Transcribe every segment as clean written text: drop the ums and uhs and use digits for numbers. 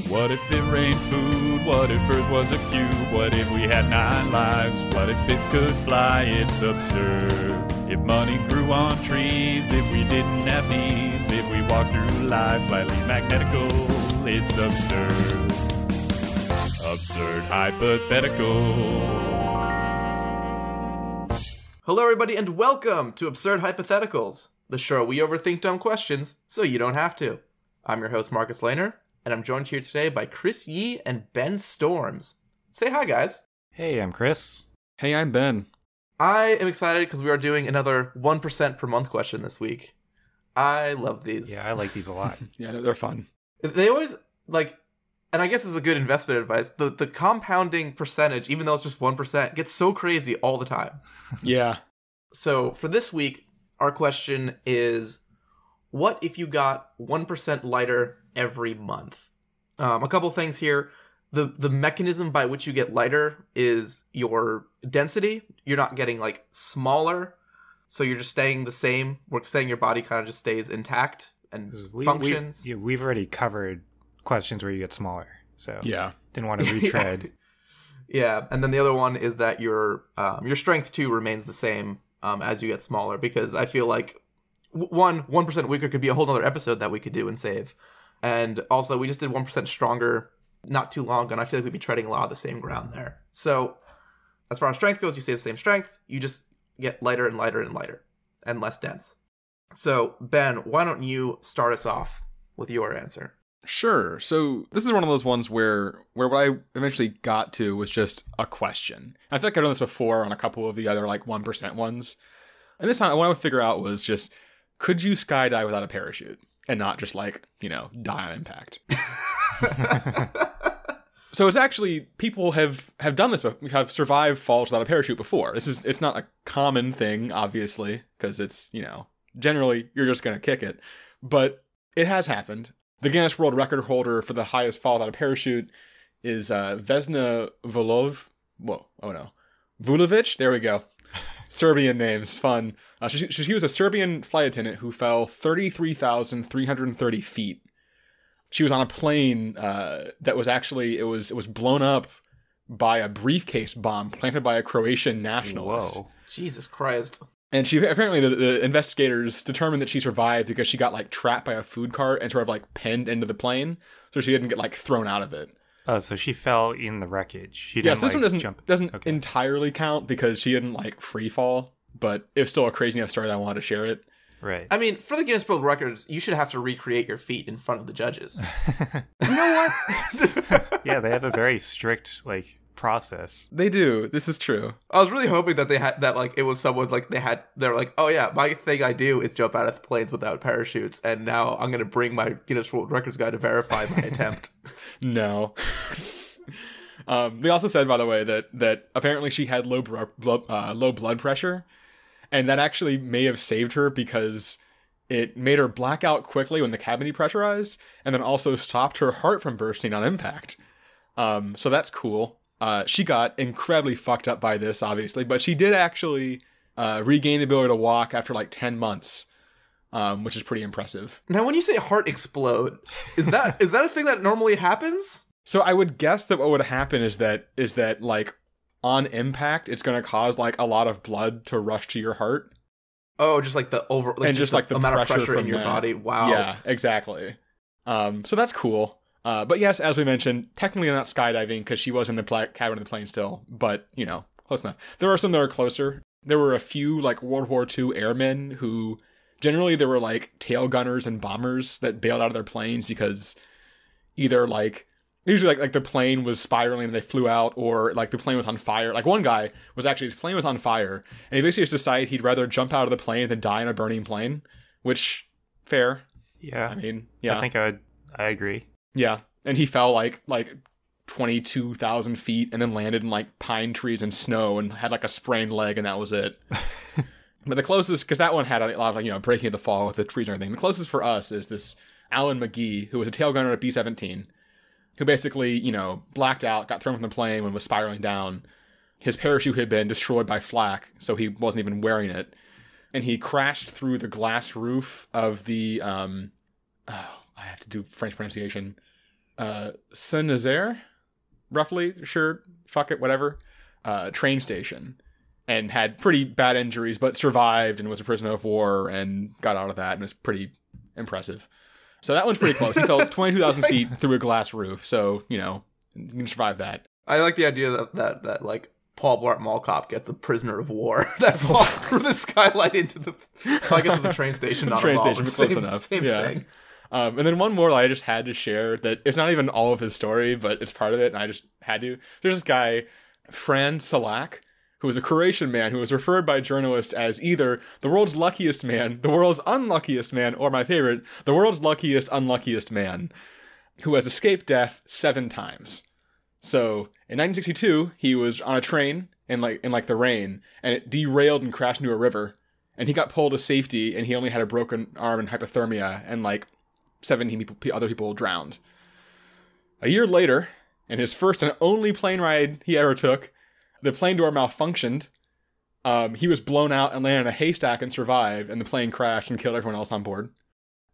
What if it rained food? What if Earth was a cube? What if we had 9 lives? What if bits could fly? It's absurd. If money grew on trees, if we didn't have knees, if we walked through life slightly magnetical, it's absurd. Absurd Hypotheticals. Hello everybody and welcome to Absurd Hypotheticals, the show where we overthink dumb questions so you don't have to. I'm your host Marcus Lehner, and I'm joined here today by Chris Yee and Ben Storms. Say hi, guys. Hey, I'm Chris. Hey, I'm Ben. I am excited because we are doing another 1% per month question this week. I love these. Yeah, I like these a lot. Yeah, they're fun. They always, and I guess this is a good investment advice, the compounding percentage, even though it's just 1%, gets so crazy all the time. Yeah. So for this week, our question is, what if you got 1% lighter every month? A couple things here. The mechanism by which you get lighter is your density. You're not getting smaller, so you're just staying the same. We're saying your body kind of just stays intact and functions. We've already covered questions where you get smaller, so yeah, didn't want to retread. Yeah, and then the other one is that your strength too remains the same as you get smaller, because I feel like 1% weaker could be a whole other episode that we could do and save. And also, we just did 1% stronger not too long ago, and I feel like we'd be treading a lot of the same ground there. So, as far as strength goes, you stay the same strength, you just get lighter and lighter and lighter, and less dense. So, Ben, why don't you start us off with your answer? Sure. So this is one of those ones where what I eventually got to was just a question. I feel like I've done this before on a couple of the other 1% ones. And this time what I would figure out was just, could you skydive without a parachute and not just die on impact? So it's actually, people have done this, have survived falls without a parachute before. It's not a common thing, obviously, because it's, generally you're just going to kick it. But it has happened. The Guinness World Record holder for the highest fall without a parachute is Vesna Vulovic. There we go. Serbian names, fun. She was a Serbian flight attendant who fell 33,330 feet. She was on a plane that was actually, it was blown up by a briefcase bomb planted by a Croatian nationalist. Whoa. Jesus Christ. And she apparently, the investigators determined that she survived because she got trapped by a food cart and sort of pinned into the plane, so she didn't get thrown out of it. Oh, so she fell in the wreckage. She didn't, this one doesn't okay. entirely count because she didn't free fall, but it was still a crazy enough story that I wanted to share it. Right. I mean, for the Guinness World Records, you should have to recreate your feet in front of the judges. You know what? Yeah, they have a very strict process. They do. This is true. I was really hoping that they had that it was someone they're like, oh yeah, my thing I do is jump out of planes without parachutes, and now I'm gonna bring my Guinness World Records guy to verify my attempt. No. They also said, by the way, that apparently she had low blood pressure, and that actually may have saved her because it made her black out quickly when the cabin depressurized, and then also stopped her heart from bursting on impact. So that's cool. She got incredibly fucked up by this, obviously, but she did actually regain the ability to walk after 10 months, which is pretty impressive. Now, when you say heart explode, is that a thing that normally happens? So I would guess that what would happen is that on impact, it's going to cause a lot of blood to rush to your heart. Oh, just the amount of pressure in your body. Wow. Yeah, exactly. So that's cool. But yes, as we mentioned, technically not skydiving because she was in the cabin of the plane still, but, close enough. There are some that are closer. There were a few, World War II airmen who, generally there were, tail gunners and bombers that bailed out of their planes because either, usually, the plane was spiraling and they flew out, or, the plane was on fire. One guy was actually, his plane was on fire, and he basically just decided he'd rather jump out of the plane than die in a burning plane, which, fair. Yeah. I mean, yeah. I think I agree. Yeah, and he fell 22,000 feet and then landed in pine trees and snow and had a sprained leg, and that was it. But the closest, because that one had a lot of breaking of the fall with the trees and everything. The closest for us is this Alan McGee, who was a tail gunner at B-17, who basically blacked out, got thrown from the plane when it was spiraling down. His parachute had been destroyed by flak, so he wasn't even wearing it, and he crashed through the glass roof of the I have to do French pronunciation. Saint-Nazaire, roughly, sure, fuck it, whatever, train station, and had pretty bad injuries, but survived and was a prisoner of war and got out of that and was pretty impressive. So that one's pretty close. He fell 22,000 feet through a glass roof, so, you can survive that. I like the idea that like, Paul Blart Mall Cop gets a prisoner of war that falls through the skylight into the... I guess it's a train station, not a mall. Close enough. Same thing. And then one more that I just had to share that it's not even all of his story, but it's part of it, and I just had to. There's this guy, Fran Salak, who was a Croatian man who was referred by journalists as either the world's luckiest man, the world's unluckiest man, or my favorite, the world's unluckiest man, who has escaped death 7 times. So in 1962, he was on a train in the rain, and it derailed and crashed into a river, and he got pulled to safety, and he only had a broken arm and hypothermia, and 17 other people drowned. A year later, in his first and only plane ride he ever took, the plane door malfunctioned. He was blown out and landed in a haystack and survived, and the plane crashed and killed everyone else on board.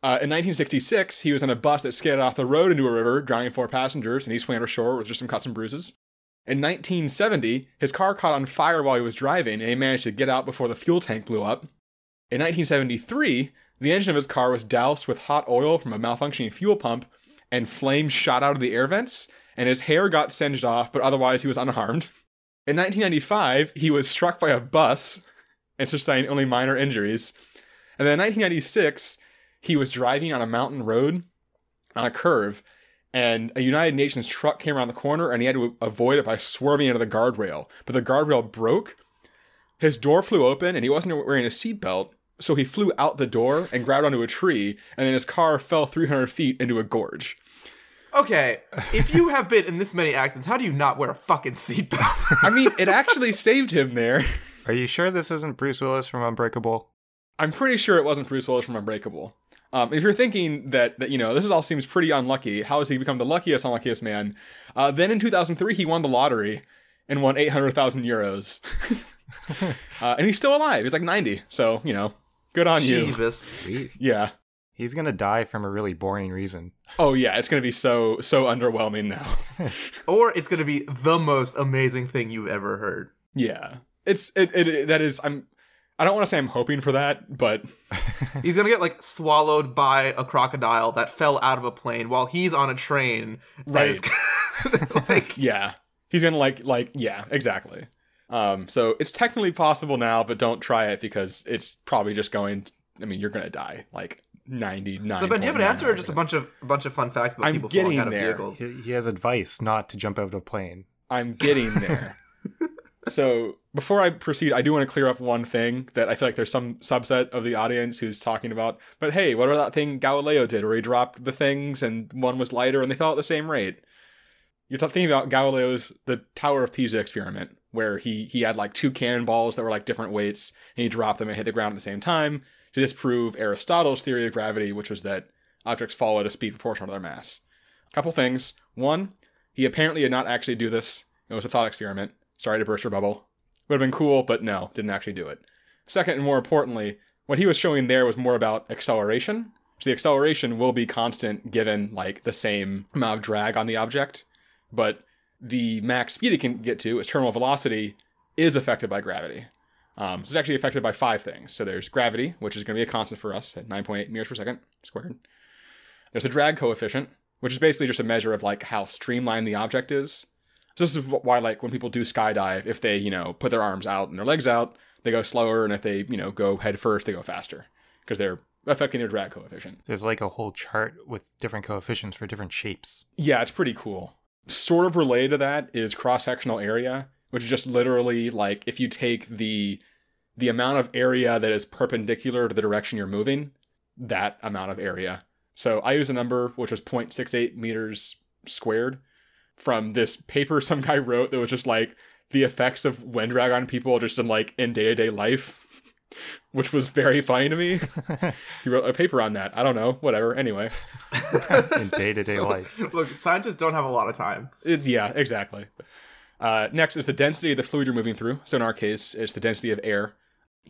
In 1966, he was on a bus that skidded off the road into a river, drowning 4 passengers, and he swam ashore with just some cuts and bruises. In 1970, his car caught on fire while he was driving, and he managed to get out before the fuel tank blew up. In 1973, the engine of his car was doused with hot oil from a malfunctioning fuel pump, and flames shot out of the air vents, and his hair got singed off, but otherwise he was unharmed. In 1995, he was struck by a bus and sustained only minor injuries. And then in 1996, he was driving on a mountain road on a curve, and a United Nations truck came around the corner, and he had to avoid it by swerving into the guardrail. But the guardrail broke. His door flew open, and he wasn't wearing a seatbelt, so he flew out the door and grabbed onto a tree, and then his car fell 300 feet into a gorge. Okay, if you have been in this many accidents, how do you not wear a fucking seatbelt? I mean, it actually saved him there. Are you sure this isn't Bruce Willis from Unbreakable? I'm pretty sure it wasn't Bruce Willis from Unbreakable. If you're thinking that this all seems pretty unlucky, how has he become the unluckiest man? Then in 2003, he won the lottery and won 800,000 euros. And he's still alive. He's 90. So, good on you. Jeebus. Yeah. He's going to die from a really boring reason. Oh, yeah. It's going to be so underwhelming now. Or it's going to be the most amazing thing you've ever heard. Yeah. I don't want to say I'm hoping for that, but... He's going to get, swallowed by a crocodile that fell out of a plane while he's on a train. Right. Yeah. He's going to, yeah, exactly. So it's technically possible now, but don't try it because it's probably just you're going to die, 99. So, Ben, do you have an answer or just a bunch of fun facts about people falling out of vehicles? He has advice not to jump out of a plane. I'm getting there. So before I proceed, I do want to clear up one thing that I feel like there's some subset of the audience who's talking about. But hey, what about that thing Galileo did where he dropped the things and one was lighter and they fell at the same rate? You're thinking about Galileo's the Tower of Pisa experiment where he had 2 cannonballs that were different weights and he dropped them and hit the ground at the same time to disprove Aristotle's theory of gravity, which was that objects fall at a speed proportional to their mass. A couple things. One, he apparently did not actually do this. It was a thought experiment. Sorry to burst your bubble. Would have been cool, but no, didn't actually do it. Second, and more importantly, what he was showing there was more about acceleration. So the acceleration will be constant given the same amount of drag on the object, but the max speed it can get to, its terminal velocity, is affected by gravity. So it's actually affected by 5 things. So there's gravity, which is going to be a constant for us at 9.8 meters per second squared. There's a drag coefficient, which is basically just a measure of how streamlined the object is. So this is why, when people do skydive, if they, put their arms out and their legs out, they go slower, and if they, go head first, they go faster, because they're affecting their drag coefficient. There's a whole chart with different coefficients for different shapes. Yeah, it's pretty cool. Sort of related to that is cross-sectional area, which is just literally, if you take the amount of area that is perpendicular to the direction you're moving, that amount of area. So I use a number, which was 0.68 meters squared, from this paper some guy wrote that was just the effects of wind drag on people just in day-to-day life, which was very funny to me. He wrote a paper on that. I don't know, whatever. Anyway. In day-to-day life. Look, scientists don't have a lot of time. Yeah, exactly. Next is the density of the fluid you're moving through. So in our case, it's the density of air.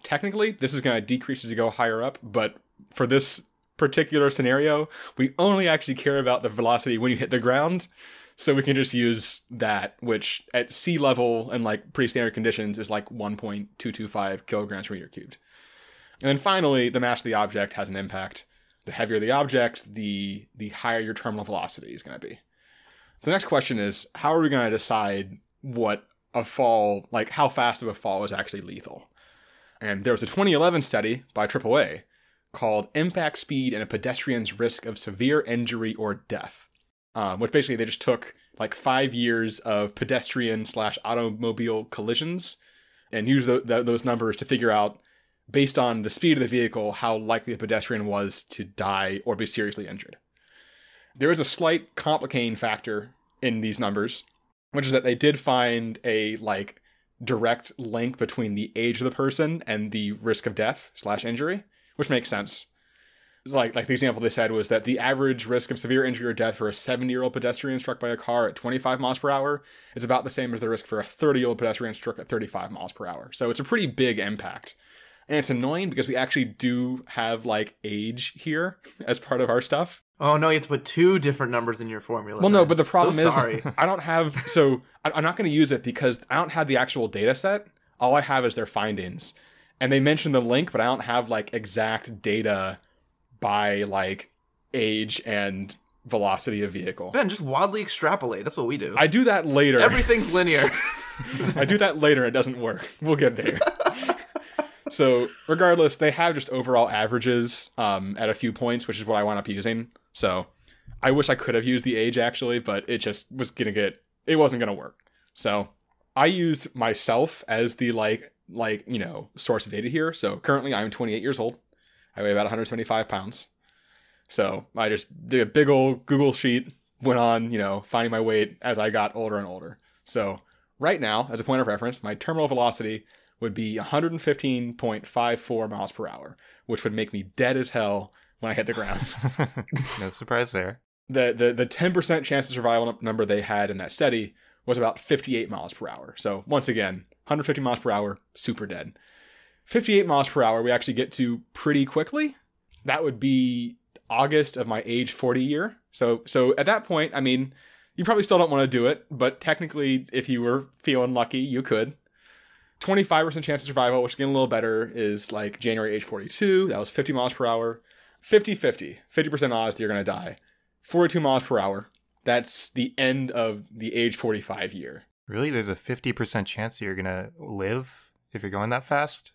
Technically, this is going to decrease as you go higher up, but for this particular scenario, we only actually care about the velocity when you hit the ground. So we can just use that, which at sea level and like pretty standard conditions is like 1.225 kilograms per meter cubed. And then finally, the mass of the object has an impact. The heavier the object, the higher your terminal velocity is going to be. The next question is, how are we going to decide what a fall, like how fast of a fall is actually lethal? And there was a 2011 study by AAA called Impact Speed and a Pedestrian's Risk of Severe Injury or Death, which basically they just took like 5 years of pedestrian/automobile collisions and used those numbers to figure out, based on the speed of the vehicle, how likely a pedestrian was to die or be seriously injured. There is a slight complicating factor in these numbers, which is that they did find a like direct link between the age of the person and the risk of death/injury, which makes sense. Like the example they said was that the average risk of severe injury or death for a 70-year-old pedestrian struck by a car at 25 miles per hour is about the same as the risk for a 30-year-old pedestrian struck at 35 miles per hour. So it's a pretty big impact. And it's annoying because we actually do have like age here as part of our stuff. Oh no, you have to put 2 different numbers in your formula. Well, man. no, but the problem is sorry. I don't have, so I'm not going to use it because I don't have the actual data set. All I have is their findings. And they mentioned the link, but I don't have like exact data by like age and velocity of vehicle. Ben, just wildly extrapolate. That's what we do. I do that later. Everything's linear. I do that later. It doesn't work. We'll get there. So regardless, they have just overall averages at a few points, which is what I wound up using. So I wish I could have used the age actually, but it just was it wasn't going to work. So I use myself as the like, source of data here. So currently I'm 28 years old. I weigh about 175 pounds. So I just did a big old Google sheet, went on, finding my weight as I got older and older. So right now, as a point of reference, my terminal velocity would be 115.54 miles per hour, which would make me dead as hell when I hit the ground. No surprise there. The 10% chance of survival number they had in that study was about 58 miles per hour. So once again, 150 miles per hour, super dead. 58 miles per hour we actually get to pretty quickly. That would be August of my age 40 year. So at that point, I mean, you probably still don't want to do it, but technically if you were feeling lucky, you could. 25% chance of survival, which again a little better, is like January age 42. That was 50 miles per hour. 50-50. 50% odds that you're going to die. 42 miles per hour. That's the end of the age 45 year. Really? There's a 50% chance that you're going to live if you're going that fast?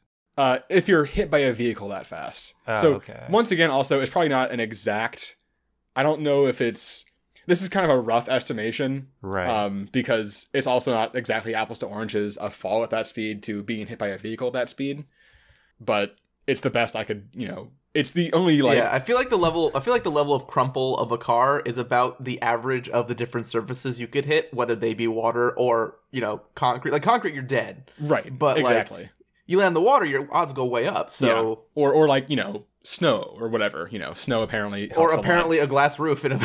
If you're hit by a vehicle that fast. Okay. Once again, also, it's probably not an exact... I don't know if it's... This is kind of a rough estimation, right? Because it's also not exactly apples to oranges, a fall at that speed to being hit by a vehicle at that speed. But it's the best I could, it's the only like. Yeah, I feel like the level of crumple of a car is about the average of the different surfaces you could hit, whether they be water or concrete. Like concrete, you're dead, right? But exactly. Like, you land in the water, your odds go way up. So or like snow or whatever, snow apparently helps or apparently a glass roof in a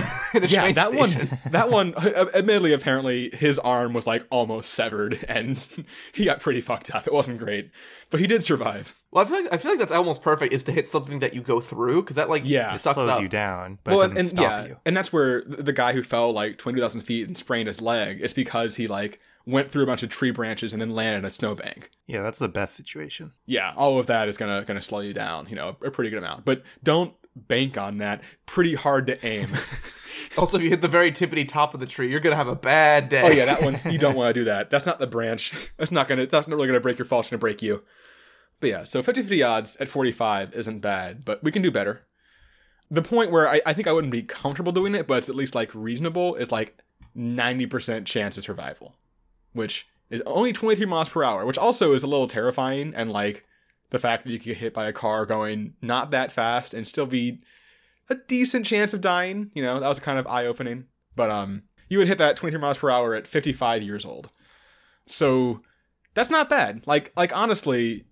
train station. that one admittedly apparently his arm was like almost severed and he got pretty fucked up. It wasn't great, but he did survive. Well, I feel like that's almost perfect, is to hit something that you go through, because that sucks slows up. you down, but it doesn't stop you. And that's where the guy who fell like 22,000 feet and sprained his leg is because he like went through a bunch of tree branches and then landed in a snowbank. Yeah, that's the best situation. Yeah, all of that is gonna slow you down, a pretty good amount. But don't bank on that. Pretty hard to aim. Also, if you hit the very tippity top of the tree, you're gonna have a bad day. Oh yeah, that one, you don't want to do that. That's not the branch. That's not really gonna break your fall. It's gonna break you. But yeah, so 50-50 odds at 45 isn't bad, but we can do better. The point where I think I wouldn't be comfortable doing it, but it's at least like reasonable, is like 90% chance of survival, which is only 23 miles per hour, which also is a little terrifying. And like the fact that you could get hit by a car going not that fast and still be a decent chance of dying, that was kind of eye-opening. But you would hit that 23 miles per hour at 55 years old. So that's not bad. Like honestly,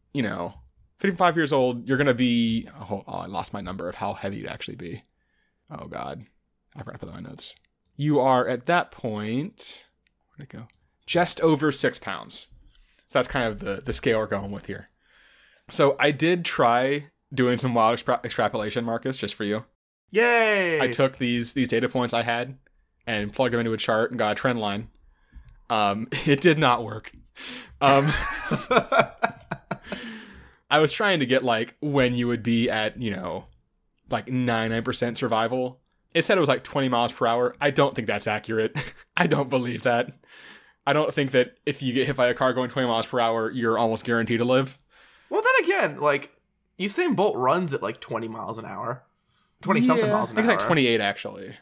55 years old, you're going to be... Oh, I lost my number of how heavy you'd actually be. Oh, God. I forgot to put that in my notes. You are, at that point... Where'd it go? Just over 6 pounds. So that's kind of the scale we're going with here. So I did try doing some wild extrapolation, Marcus, just for you. Yay! I took these data points I had and plugged them into a chart and got a trend line. It did not work. I was trying to get like when you would be at, like 99% survival. It said it was like 20 miles per hour. I don't think that's accurate. I don't believe that. I don't think that if you get hit by a car going 20 miles per hour, you're almost guaranteed to live. Well, then again, like, Usain Bolt runs at like 20 miles an hour. 20-something miles an hour. I think it's like 28, actually.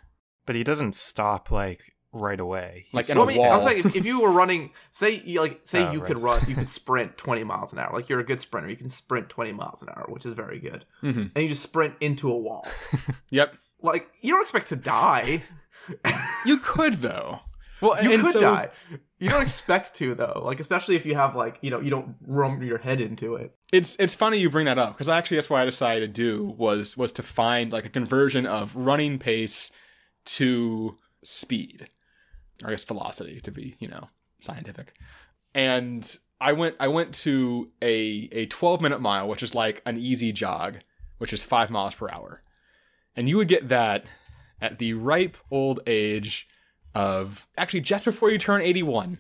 But he doesn't stop, like, right away. Like in a wall. I was like, if you were running, you right. could sprint 20 miles an hour. Like, you're a good sprinter. You can sprint 20 miles an hour, which is very good. Mm-hmm. And you just sprint into a wall. Yep. Like, you don't expect to die. You could, though. Well, you could die. You don't expect to, though. Like, especially if you have, like, you don't rum your head into it. It's funny you bring that up, because actually that's what I decided to do was to find, like, a conversion of running pace to speed. Or I guess velocity, to be, scientific. And I went to a 12-minute mile, which is like an easy jog, which is 5 miles per hour. And you would get that at the ripe old age of actually just before you turn 81.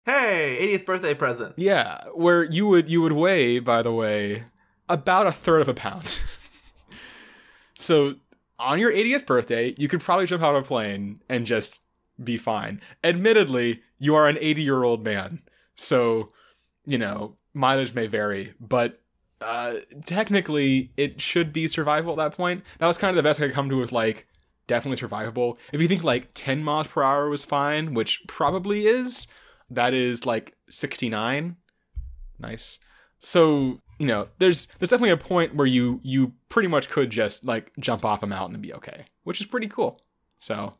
Hey, 80th birthday present. Yeah, where you would weigh, by the way, about 1/3 of a pound. So on your 80th birthday, you could probably jump out of a plane and just be fine. Admittedly, you are an 80-year-old man, so mileage may vary, but technically it should be survivable at that point. That was kind of the best I could come to with like definitely survivable. If you think like 10 miles per hour was fine, which probably is, that is like 69. Nice. So, there's definitely a point where you pretty much could just like jump off a mountain and be okay, which is pretty cool. So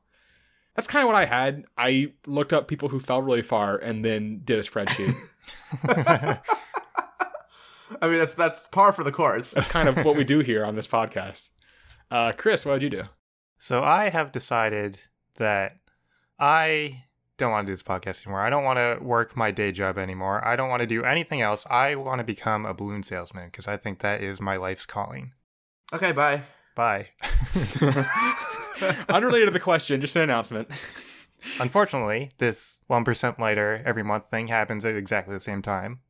that's kind of what I had. I looked up people who fell really far and then did a spreadsheet. I mean, that's par for the course. That's kind of what we do here on this podcast. Chris, what did you do? So I have decided that I don't want to do this podcast anymore. I don't want to work my day job anymore. I don't want to do anything else. I want to become a balloon salesman because I think that is my life's calling. Okay, bye. Bye. Unrelated to the question, just an announcement. Unfortunately, this 1% lighter every month thing happens at exactly the same time.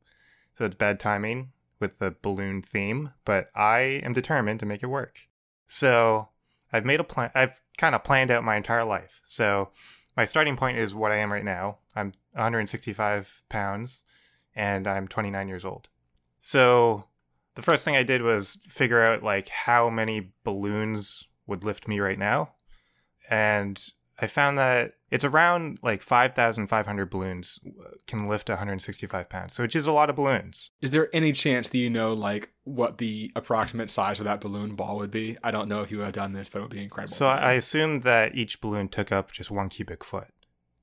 So it's bad timing with the balloon theme, but I am determined to make it work. So I've made a plan. I've kind of planned out my entire life. So my starting point is what I am right now. I'm 165 pounds and I'm 29 years old. So the first thing I did was figure out like how many balloons would lift me right now. And I found that it's around like 5,500 balloons can lift 165 pounds. So which is a lot of balloons. Is there any chance that like what the approximate size of that balloon ball would be? I don't know if you have done this, but it would be incredible. So I assumed that each balloon took up just 1 cubic foot,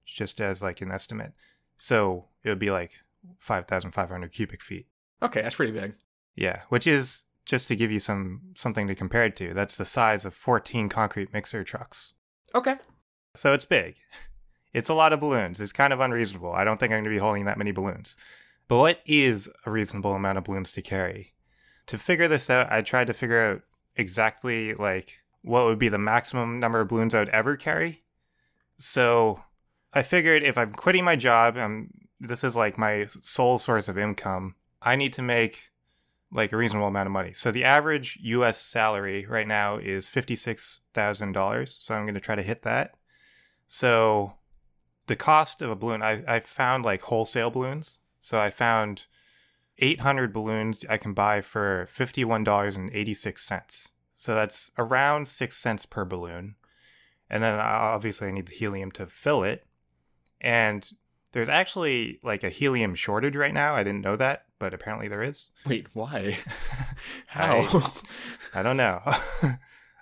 just as like an estimate. So it would be like 5,500 cubic feet. Okay, that's pretty big. Yeah, which is, just to give you something to compare it to, that's the size of 14 concrete mixer trucks. Okay. So it's big. It's a lot of balloons. It's kind of unreasonable. I don't think I'm going to be holding that many balloons. But what is a reasonable amount of balloons to carry? To figure this out, I tried to figure out exactly like what would be the maximum number of balloons I would ever carry. So I figured if I'm quitting my job, this is like my sole source of income, I need to make like a reasonable amount of money. So the average US salary right now is $56,000. So I'm going to try to hit that. So the cost of a balloon, I found like wholesale balloons. So I found 800 balloons I can buy for $51.86. So that's around 6 cents per balloon. And then obviously I need the helium to fill it. And there's actually like a helium shortage right now. I didn't know that, but apparently there is. Wait, why? How? I don't know.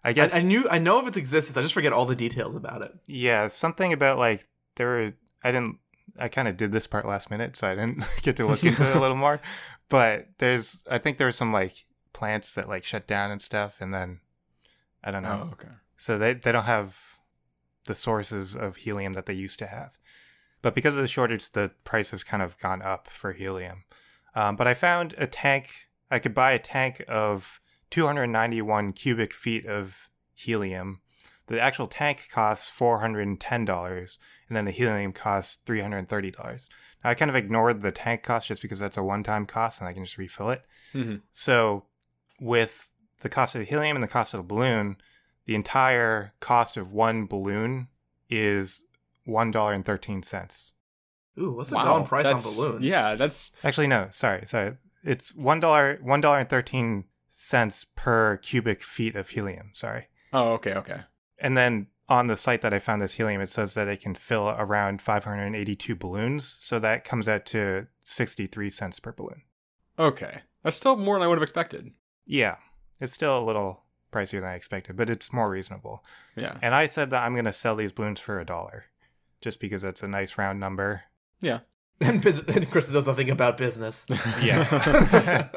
I guess I know of its existence. I just forget all the details about it. Yeah, something about like I kind of did this part last minute, so I didn't get to look into it a little more. But I think there's some like plants that like shut down and stuff, and then I don't know. Oh, okay. So they don't have the sources of helium that they used to have. But because of the shortage, the price has kind of gone up for helium. But I found a tank. I could buy a tank of 291 cubic feet of helium The actual tank costs $410, and then the helium costs $330. Now, I kind of ignored the tank cost just because that's a one-time cost, and I can just refill it. Mm-hmm. So with the cost of the helium and the cost of the balloon, the entire cost of one balloon is $1.13. Ooh, what's the Wow, going price on that's- balloons? Yeah, that's Actually, no, sorry. It's $1.13 per cubic feet of helium. Sorry. oh okay. And then on the site that I found this helium, it says that it can fill around 582 balloons. So that comes out to 63 cents per balloon. Okay. That's still more than I would have expected. Yeah, it's still a little pricier than I expected, but it's more reasonable. Yeah. And I said that I'm going to sell these balloons for $1, just because that's a nice round number. Yeah. And Chris knows nothing about business. Yeah.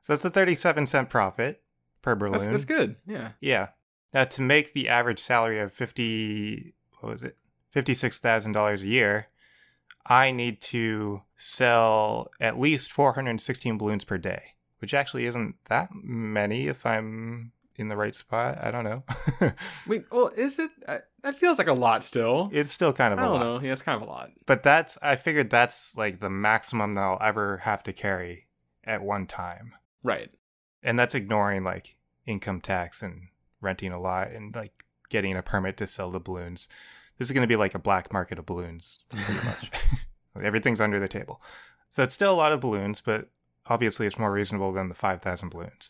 So it's a 37-cent profit per balloon. That's good. Yeah. Yeah. Now, to make the average salary of $56,000 a year, I need to sell at least 416 balloons per day, which actually isn't that many if I'm in the right spot. I don't know. Wait, well, is it? That feels like a lot still. It's still kind of I a don't lot. know. Yeah, it's kind of a lot. But I figured that's like the maximum that I'll ever have to carry at one time. Right. And that's ignoring like income tax and renting a lot and like getting a permit to sell the balloons. This is going to be like a black market of balloons, pretty much. Everything's under the table. So it's still a lot of balloons, but obviously it's more reasonable than the 5,000 balloons.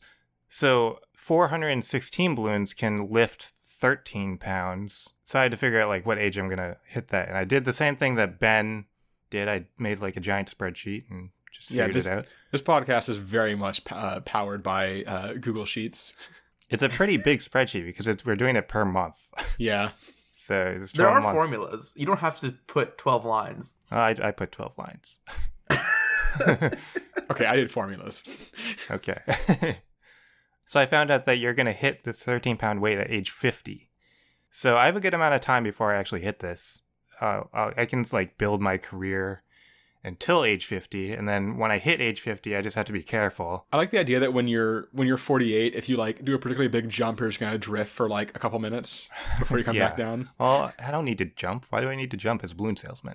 So 416 balloons can lift 13 pounds. So I had to figure out like what age I'm going to hit that. And I did the same thing that Ben did. I made like a giant spreadsheet and just figured it out. This podcast is very much powered by Google Sheets. It's a pretty big spreadsheet because we're doing it per month. Yeah. So it's 12 There are months. formulas. You don't have to put 12 lines. I put 12 lines. Okay, I did formulas. Okay. So I found out that you're going to hit this 13-pound weight at age 50. So I have a good amount of time before I actually hit this. I can like build my career until age 50, and then when I hit age 50, I just have to be careful. I like the idea that when you're 48, if you like do a particularly big jump, you're just gonna drift for like a couple minutes before you come Yeah. back down. Well, I don't need to jump. Why do I need to jump as a balloon salesman?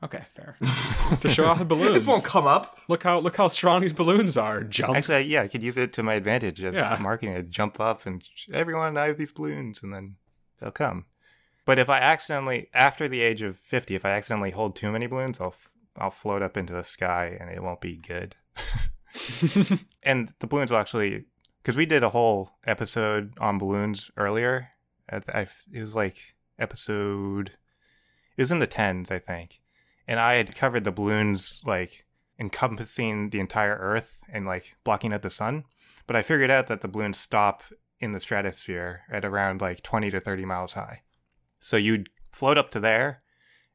Okay, fair. To show off the balloons. This won't come up. Look how strong these balloons are. Jump. Actually, yeah, I could use it to my advantage as Yeah. marketing. I'd jump up and everyone, I have these balloons, and then they'll come. But if I accidentally, after the age of 50, if I accidentally hold too many balloons, I'll float up into the sky and it won't be good. And the balloons will actually, because we did a whole episode on balloons earlier. It was like episode, it was in the 10s, I think. And I had covered the balloons like encompassing the entire Earth and like blocking out the sun. But I figured out that the balloons stop in the stratosphere at around like 20 to 30 miles high. So you'd float up to there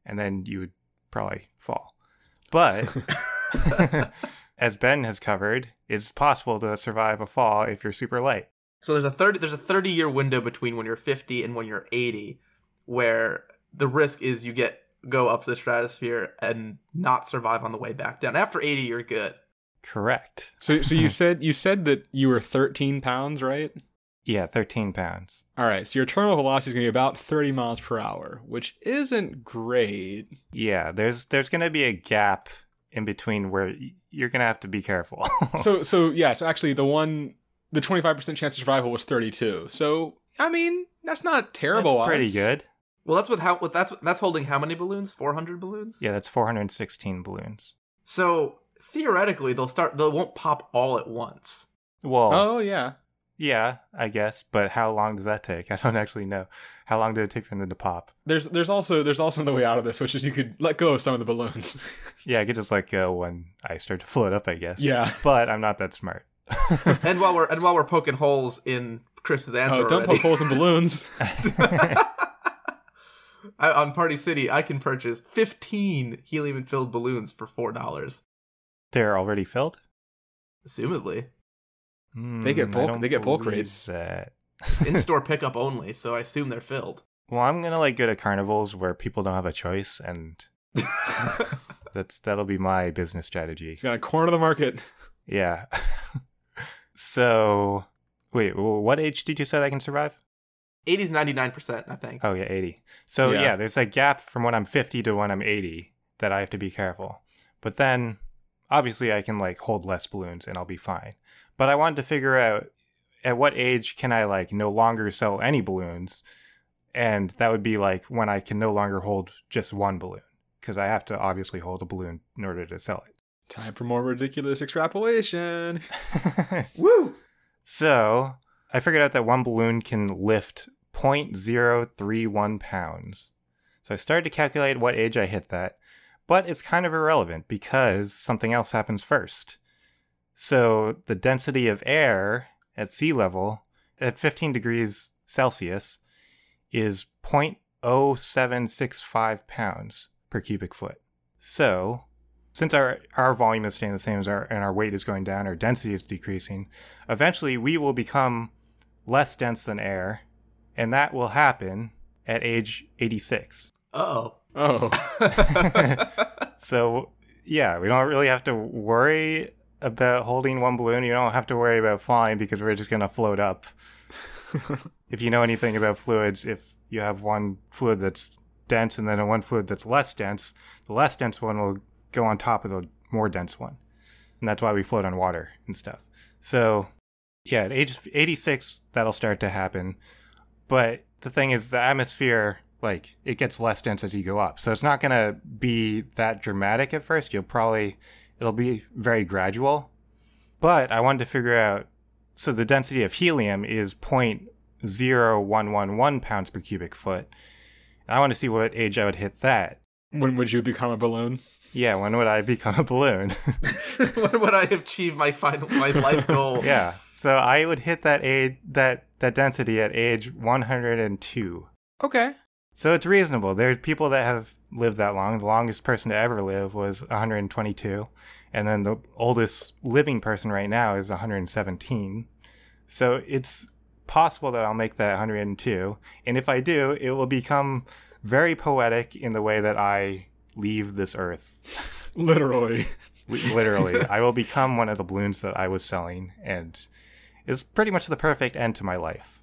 and then you would probably fall. But as Ben has covered, it's possible to survive a fall if you're super light. So there's a 30-year window between when you're 50 and when you're 80, where the risk is you go up to the stratosphere and not survive on the way back down. After 80, you're good. Correct. So you said that you were 13 pounds, right? Yeah, 13 pounds. All right. So your terminal velocity is going to be about 30 miles per hour, which isn't great. Yeah, there's going to be a gap in between where you're going to have to be careful. So actually the 25% chance of survival was 32. So, I mean, that's not terrible. That's pretty odds. good. Well, that's holding how many balloons? 400 balloons? Yeah, that's 416 balloons. So theoretically, they won't pop all at once. Well, Oh, yeah. yeah, I guess. But how long does that take? I don't actually know. How long did it take for them to pop? There's also another way out of this, which is you could let go of some of the balloons. Yeah, I could just let go when I start to float up, I guess. Yeah. But I'm not that smart. And while we're poking holes in Chris's answer, Oh, don't already, poke holes in balloons. on Party City, I can purchase 15 helium-filled balloons for $4, They're already filled? assumedly. They get bulk- I don't they get bulk believe rates. that. It's in-store pickup only, so I assume they're filled. Well, I'm gonna like go to carnivals where people don't have a choice, and that'll be my business strategy. He's got a corner of the market. Yeah. So, wait, what age did you say I can survive? 80 is 99%, I think. Oh, yeah, 80. So, Yeah. yeah, there's a gap from when I'm 50 to when I'm 80 that I have to be careful. But then, obviously, I can, like, hold less balloons and I'll be fine. But I wanted to figure out at what age can I, like, no longer sell any balloons? And that would be, like, when I can no longer hold just one balloon. Because I have to obviously hold a balloon in order to sell it. Time for more ridiculous extrapolation. Woo! So, I figured out that one balloon can lift 0.031 pounds. So I started to calculate what age I hit that, but it's kind of irrelevant because something else happens first. So the density of air at sea level at 15 degrees Celsius is 0.0765 pounds per cubic foot. So since our volume is staying the same as our weight is going down, our density is decreasing, eventually we will become less dense than air, and that will happen at age 86. Uh-oh. Oh. So, yeah, we don't really have to worry about holding one balloon. You don't have to worry about flying because we're just going to float up. If you know anything about fluids, if you have one fluid that's dense and then one fluid that's less dense, the less dense one will go on top of the more dense one. And that's why we float on water and stuff. So, yeah, at age 86, that'll start to happen. But the thing is, the atmosphere, like, it gets less dense as you go up. So it's not going to be that dramatic at first. It'll be very gradual. But I wanted to figure out, so the density of helium is 0.0111 pounds per cubic foot. I want to see what age I would hit that. When would you become a balloon? Yeah, when would I become a balloon? When would I achieve my life goal? Yeah, so I would hit that density at age 102. Okay. So it's reasonable. There are people that have lived that long. The longest person to ever live was 122. And then the oldest living person right now is 117. So it's possible that I'll make that 102. And if I do, it will become very poetic in the way that I leave this earth. Literally. Literally. I will become one of the balloons that I was selling. And it's pretty much the perfect end to my life.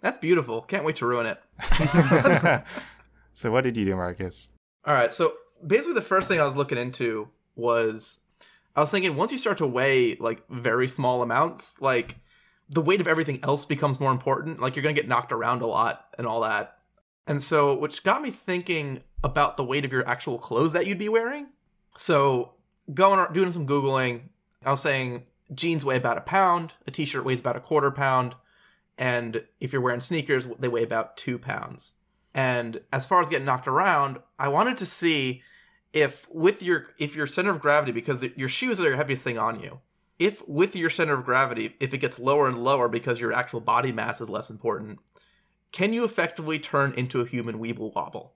That's beautiful. Can't wait to ruin it. So what did you do, Marcus? All right. So basically the first thing I was looking into was I was thinking once you start to weigh like very small amounts, like the weight of everything else becomes more important. Like you're going to get knocked around a lot and all that. And so which got me thinking about the weight of your actual clothes that you'd be wearing. So doing some Googling, I was saying jeans weigh about a pound, a t-shirt weighs about a quarter pound. And if you're wearing sneakers, they weigh about 2 pounds. And as far as getting knocked around, I wanted to see if your center of gravity, because your shoes are your heaviest thing on you, if with your center of gravity, if it gets lower and lower because your actual body mass is less important, can you effectively turn into a human weeble wobble?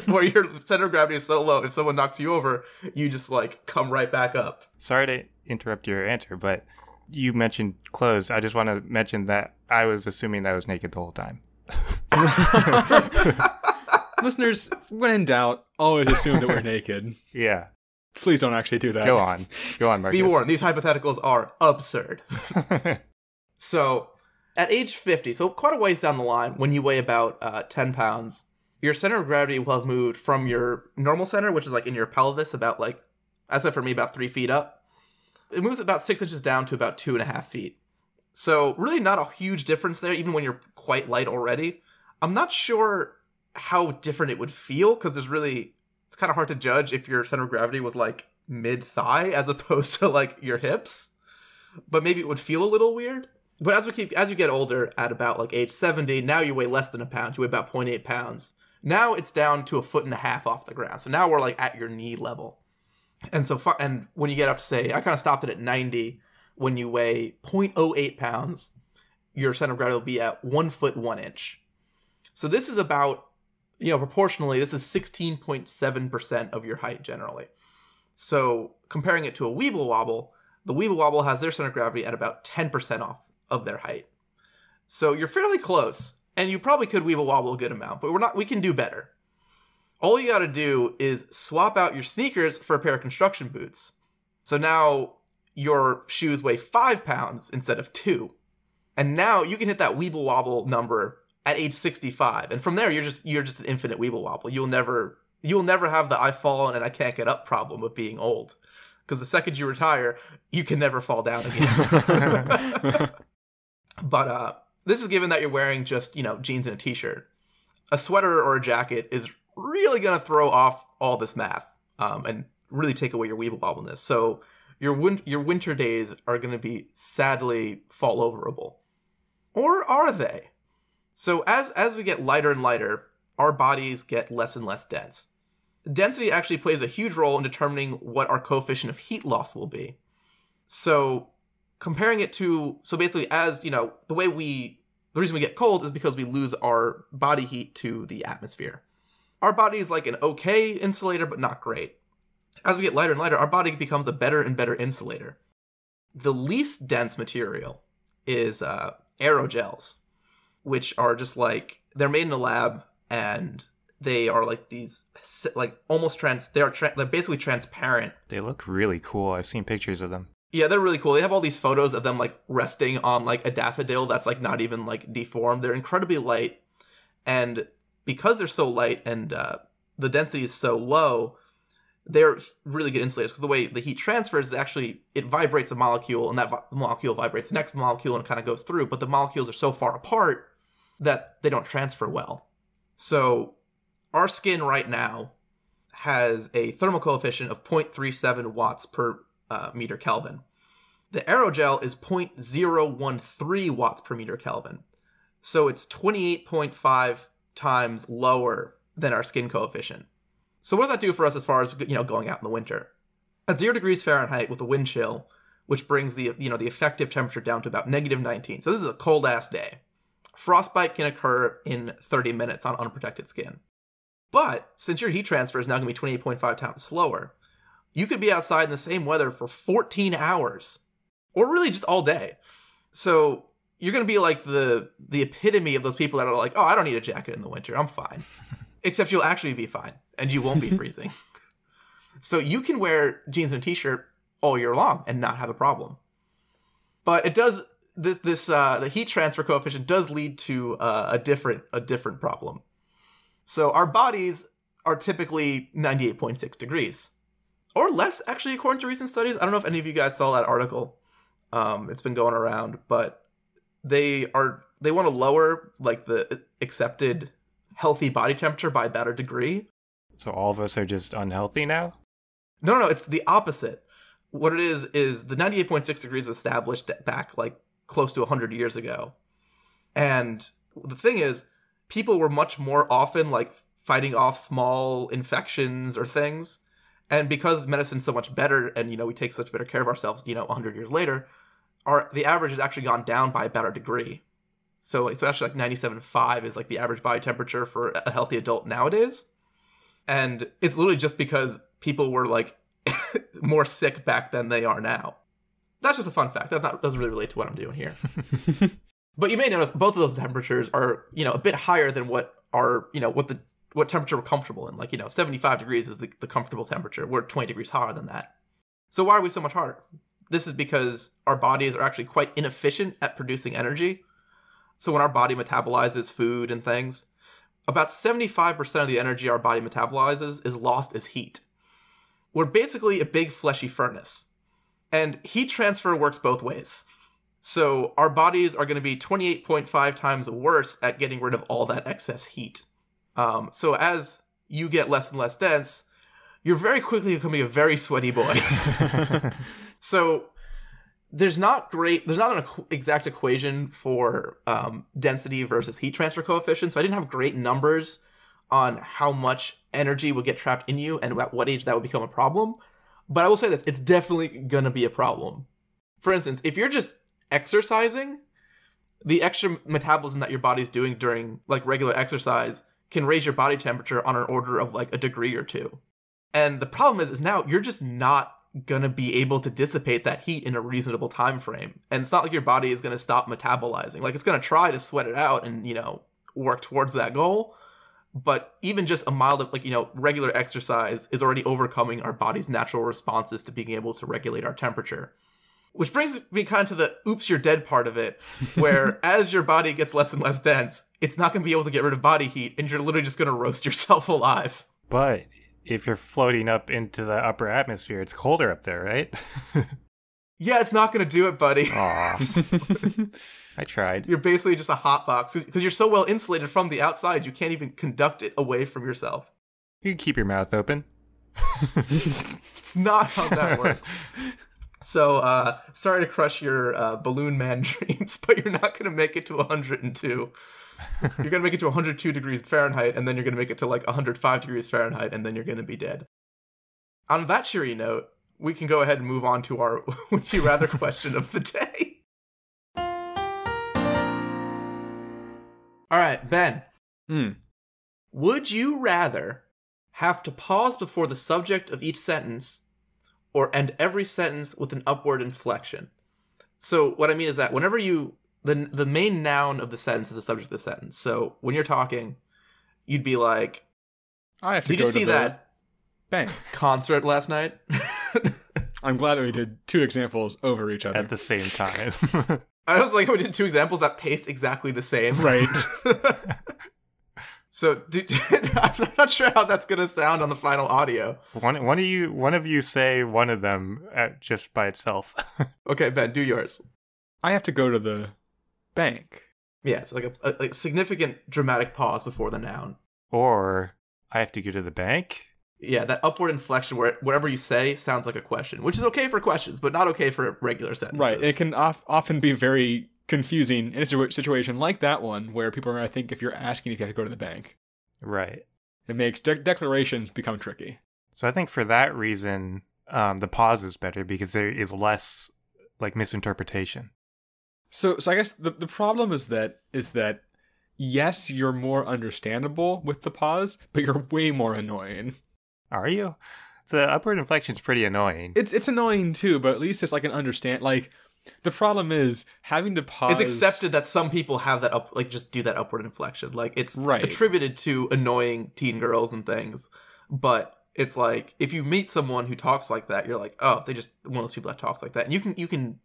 Where your center of gravity is so low, if someone knocks you over, you just like come right back up. Sorry to interrupt your answer, but you mentioned clothes. I just want to mention that I was assuming that I was naked the whole time. Listeners, when in doubt, always assume that we're naked. Yeah. Please don't actually do that. Go on, Marcus. Be warned, these hypotheticals are absurd. So, at age 50, so quite a ways down the line, when you weigh about 10 pounds, your center of gravity will have moved from your normal center, which is like in your pelvis, about like, I said for me, about 3 feet up. It moves about 6 inches down to about 2.5 feet. So really not a huge difference there, even when you're quite light already. I'm not sure how different it would feel, because it's kind of hard to judge if your center of gravity was like mid-thigh as opposed to like your hips. But maybe it would feel a little weird. But as you get older, at about like age 70, now you weigh less than a pound. You weigh about 0.8 pounds. Now it's down to 1.5 feet off the ground. So now we're like at your knee level. And and when you get up to, say, I kind of stopped it at 90, when you weigh 0.08 pounds, your center of gravity will be at 1 foot 1 inch. So this is about, proportionally, this is 16.7% of your height generally. So comparing it to a weeble wobble, the weeble wobble has their center of gravity at about 10% off of their height. So you're fairly close, and you probably could weeble wobble a good amount, but we can do better. All you got to do is swap out your sneakers for a pair of construction boots. So now your shoes weigh 5 pounds instead of 2. And now you can hit that weeble wobble number at age 65. And from there, you're just an infinite weeble wobble. You'll never have the I've fallen and I can't get up problem of being old. Because the second you retire, you can never fall down again. But this is given that you're wearing just, jeans and a t-shirt. A sweater or a jacket is really going to throw off all this math and really take away your weeble wobbleness. So your winter days are going to be sadly fall overable. Or are they? So as we get lighter and lighter, our bodies get less and less dense. Density actually plays a huge role in determining what our coefficient of heat loss will be. So comparing it to, basically the reason we get cold is because we lose our body heat to the atmosphere. Our body is like an okay insulator, but not great. As we get lighter and lighter, our body becomes a better and better insulator. The least dense material is aerogels, which are just like, they're made in a lab and they are like these, like almost they're basically transparent. They look really cool. I've seen pictures of them. Yeah, they're really cool. They have all these photos of them like resting on like a daffodil that's like not even like deformed. They're incredibly light. And because they're so light and the density is so low, they're really good insulators because the way the heat transfers, it vibrates a molecule and that molecule vibrates the next molecule and it kind of goes through. But the molecules are so far apart that they don't transfer well. So our skin right now has a thermal coefficient of 0.37 watts per meter Kelvin. The aerogel is 0.013 watts per meter Kelvin. So it's 28.5 times lower than our skin coefficient. So what does that do for us as far as, going out in the winter? At 0 degrees Fahrenheit with a wind chill, which brings the effective temperature down to about -19. So this is a cold ass day. Frostbite can occur in 30 minutes on unprotected skin. But since your heat transfer is now going to be 28.5 times slower, you could be outside in the same weather for 14 hours. Or really just all day. So you're going to be like the epitome of those people that are like, oh, I don't need a jacket in the winter. I'm fine. Except you'll actually be fine. And you won't be freezing. So you can wear jeans and a t-shirt all year long and not have a problem. But it does, the heat transfer coefficient does lead to a different problem. So our bodies are typically 98.6 degrees. Or less, actually, according to recent studies. I don't know if any of you guys saw that article. It's been going around, but they want to lower like the accepted healthy body temperature by about a degree. So all of us are just unhealthy now? No, it's the opposite. What it is the 98.6 degrees was established back like close to 100 years ago. And the thing is, people were much more often like fighting off small infections or things. And because medicine's so much better and, we take such better care of ourselves, 100 years later, the average has actually gone down by about a degree. So it's actually like 97.5 is like the average body temperature for a healthy adult nowadays. And it's literally just because people were like more sick back then they are now. That's just a fun fact. Doesn't really relate to what I'm doing here. But you may notice both of those temperatures are, a bit higher than what are, what temperature we're comfortable in. Like, 75 degrees is the comfortable temperature. We're 20 degrees higher than that. So why are we so much hotter? This is because our bodies are actually quite inefficient at producing energy. So when our body metabolizes food and things, about 75% of the energy our body metabolizes is lost as heat. We're basically a big fleshy furnace. And heat transfer works both ways. So our bodies are going to be 28.5 times worse at getting rid of all that excess heat. So as you get less and less dense, you're very quickly becoming a very sweaty boy. So there's not an exact equation for density versus heat transfer coefficient. So I didn't have great numbers on how much energy would get trapped in you and at what age that would become a problem. But I will say this, it's definitely going to be a problem. For instance, if you're just exercising, the extra metabolism that your body's doing during like regular exercise can raise your body temperature on an order of like a degree or two. And the problem is now you're just not gonna be able to dissipate that heat in a reasonable time frame. And it's not like your body is gonna stop metabolizing. Like it's gonna try to sweat it out and, work towards that goal. But even just a mild, regular exercise is already overcoming our body's natural responses to being able to regulate our temperature. Which brings me kind of to the oops, you're dead part of it, where as your body gets less and less dense, it's not going to be able to get rid of body heat, and you're literally just going to roast yourself alive. But if you're floating up into the upper atmosphere, it's colder up there, right? Yeah, it's not going to do it, buddy. Aw. I tried. You're basically just a hot box, because you're so well insulated from the outside, you can't even conduct it away from yourself. You can keep your mouth open. It's not how that works. So, sorry to crush your balloon man dreams, but you're not going to make it to 102. You're going to make it to 102 degrees Fahrenheit, and then you're going to make it to like 105 degrees Fahrenheit, and then you're going to be dead. On that cheery note, we can go ahead and move on to our would you rather question of the day. All right, Ben. Would you rather have to pause before the subject of each sentence or end every sentence with an upward inflection? So what I mean is that whenever the main noun of the sentence is the subject of the sentence. So when you're talking, you'd be like, I have to did go you see to the that bank. concert last night? I'm glad that we did two examples over each other. At the same time. I was like, we did two examples that pace exactly the same. Right. So I'm not sure how that's going to sound on the final audio. One of you say one of them just by itself. Okay, Ben, do yours. I have to go to the bank. Yeah, it's like a significant dramatic pause before the noun. Or I have to go to the bank. Yeah, that upward inflection where whatever you say sounds like a question, which is okay for questions, but not okay for regular sentences. Right. It can often be very confusing in a situation like that one where people are going to think if you're asking if you have to go to the bank. Right. It makes declarations become tricky. So I think for that reason, the pause is better because there is less like misinterpretation. So I guess the problem is that yes, you're more understandable with the pause, but you're way more annoying. Are you? The upward inflection is pretty annoying. It's annoying too, but at least it's like an understand. Like the problem is having to pause. It's accepted that some people have that just do that upward inflection. Like it's right. attributed to annoying teen girls and things. But it's like if you meet someone who talks like that, you're like, oh, they just one of those people that talks like that, and you can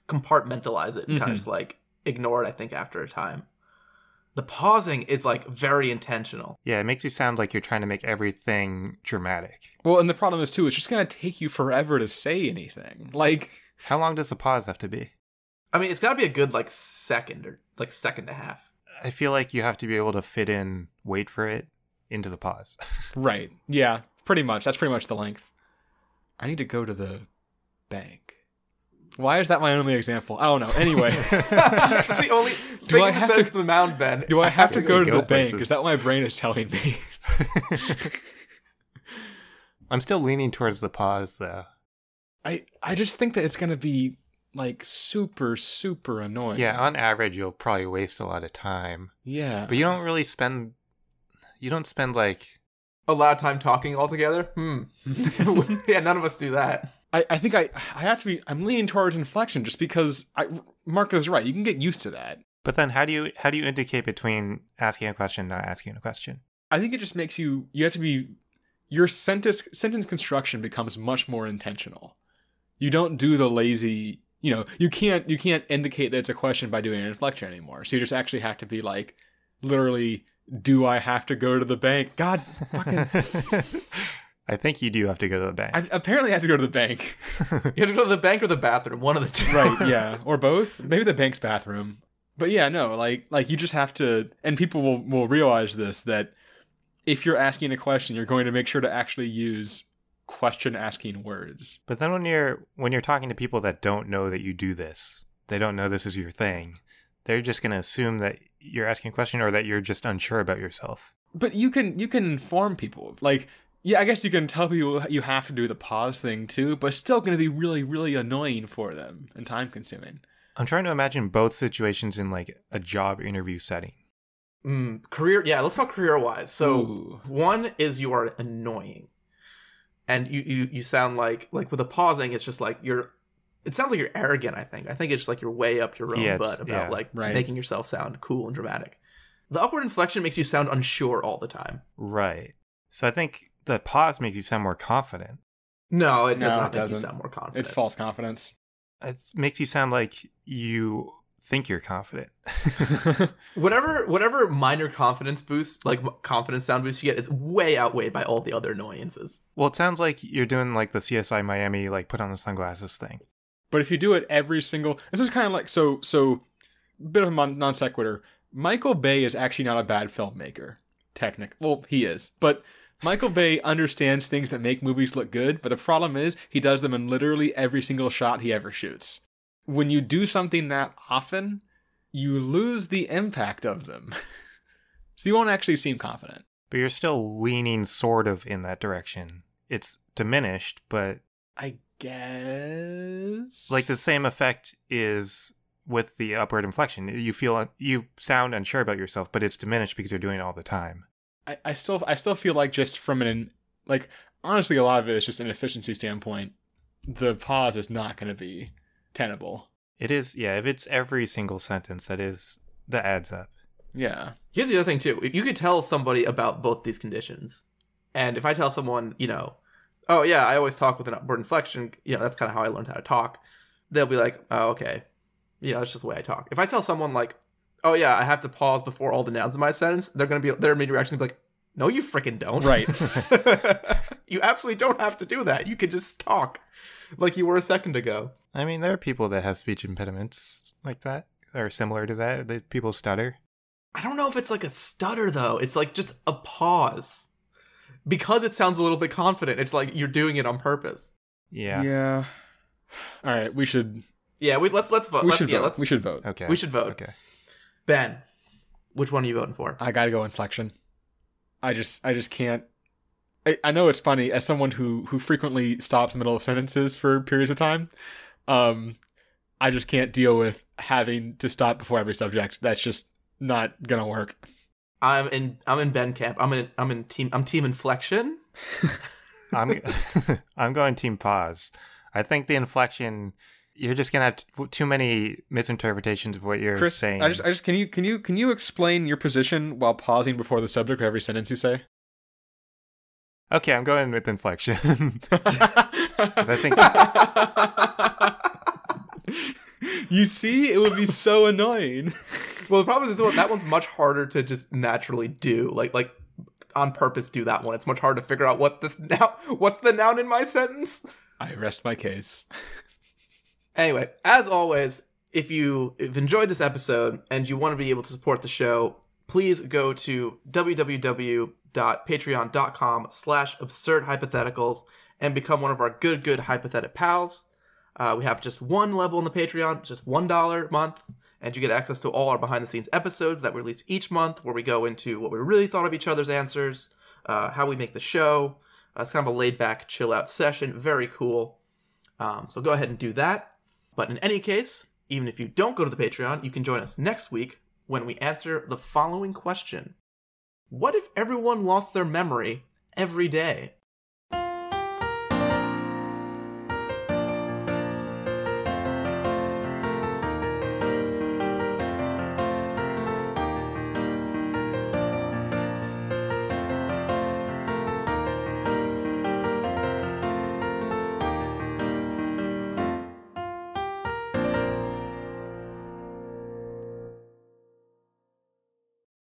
compartmentalize it and kind of just like ignore it. I think after a time. The pausing is, like, very intentional. Yeah, it makes you sound like you're trying to make everything dramatic. Well, and the problem is, too, it's just going to take you forever to say anything. Like... How long does the pause have to be? I mean, it's got to be a good, like, second or, like, second and a half. I feel like you have to be able to fit in, wait for it, into the pause. Right. Yeah, pretty much. That's pretty much the length. I need to go to the bank. Why is that my only example? I don't know. Anyway. It's the only thing that says to the mound, Ben. Do I have to go to the places. bank? Is that what my brain is telling me? I'm still leaning towards the pause, though. I just think that it's going to be, like, super, super annoying. Yeah, on average, you'll probably waste a lot of time. Yeah. But you don't really spend... You don't spend, like... A lot of time talking altogether? Yeah, none of us do that. I think I have to be... I'm leaning towards inflection just because... Mark is right. You can get used to that. But then how do you indicate between asking a question and not asking a question? I think it just makes you... You have to be... Your sentence construction becomes much more intentional. You don't do the lazy... You know, you can't indicate that it's a question by doing an inflection anymore. So you just actually have to be like, literally, do I have to go to the bank? God fucking... I think you do have to go to the bank. I apparently have to go to the bank. You have to go to the bank or the bathroom, one of the two. Right, yeah. Or both. Maybe the bank's bathroom. But yeah, no, like you just have to, and people will realize this, that if you're asking a question, you're going to make sure to actually use question asking words. But then when you're talking to people that don't know that you do this, they don't know this is your thing, they're just going to assume that you're asking a question or that you're just unsure about yourself. But you can inform people. Like, yeah, I guess you can tell people you have to do the pause thing too, but it's still going to be really, really annoying for them and time consuming. I'm trying to imagine both situations in like a job interview setting. Career, yeah, let's talk career-wise. So Ooh. One is you are annoying. And you sound like with the pausing, it's just like it sounds like you're arrogant, I think. I think it's just like you're way up your own butt about right. making yourself sound cool and dramatic. The upward inflection makes you sound unsure all the time. Right. So I think the pause makes you sound more confident. No, it does No, not it make doesn't. you sound more confident. It's false confidence. It makes you sound like you think you're confident. Whatever minor confidence boost, like confidence sound boost you get, is way outweighed by all the other annoyances. Well, it sounds like you're doing like the CSI Miami, like put on the sunglasses thing. But if you do it every single, this is kind of like so bit of a non sequitur. Michael Bay is actually not a bad filmmaker. Well, he is, but Michael Bay understands things that make movies look good. But the problem is he does them in literally every single shot he ever shoots. When you do something that often, you lose the impact of them. So you won't actually seem confident. But you're still leaning sort of in that direction. It's diminished, but I guess. like the same effect is with the upward inflection. You sound unsure about yourself, but it's diminished because you're doing it all the time. I still feel like just from honestly, a lot of it is just an efficiency standpoint. The pause is not going to be tenable. It is, yeah. If it's every single sentence, that adds up. Yeah. Here's the other thing too. You could tell somebody about both these conditions, and if I tell someone, oh yeah, I always talk with an upward inflection, that's kind of how I learned how to talk, they'll be like, oh, okay, that's just the way I talk. If I tell someone like, oh yeah, I have to pause before all the nouns in my sentence, their immediate reaction will be like, no, you freaking don't. Right. You absolutely don't have to do that. You can just talk like you were a second ago. I mean, there are people that have speech impediments like that, or similar to that. People stutter. I don't know if it's like a stutter, though. It's like just a pause. Because it sounds a little bit confident. It's like you're doing it on purpose. Yeah. Yeah. All right, we should... Yeah, let's vote. We should vote. Okay. We should vote. Okay. Ben, which one are you voting for? I gotta go inflection. I just can't... I know it's funny, as someone who frequently stops in the middle of sentences for periods of time, I just can't deal with having to stop before every subject. That's just not gonna work. I'm in Ben camp. I'm team inflection. I'm going team pause. I think the inflection, you're just gonna have too many misinterpretations of what you're Chris, saying. I just can you explain your position while pausing before the subject of every sentence you say? Okay, I'm going with inflection. 'Cause I think you see, it would be so annoying. Well, the problem is that one's much harder to just naturally do. Like on purpose do that one. It's much harder to figure out what's the noun in my sentence. I rest my case. Anyway, as always, if you've enjoyed this episode and you want to be able to support the show, please go to www.patreon.com/absurdhypotheticals and become one of our good hypothetic pals. We have just one level in the Patreon, just $1 a month, and you get access to all our behind-the-scenes episodes that we release each month, where we go into what we really thought of each other's answers, how we make the show. It's kind of a laid-back, chill-out session. Very cool. So go ahead and do that. But in any case, even if you don't go to the Patreon, you can join us next week when we answer the following question. What if everyone lost their memory every day?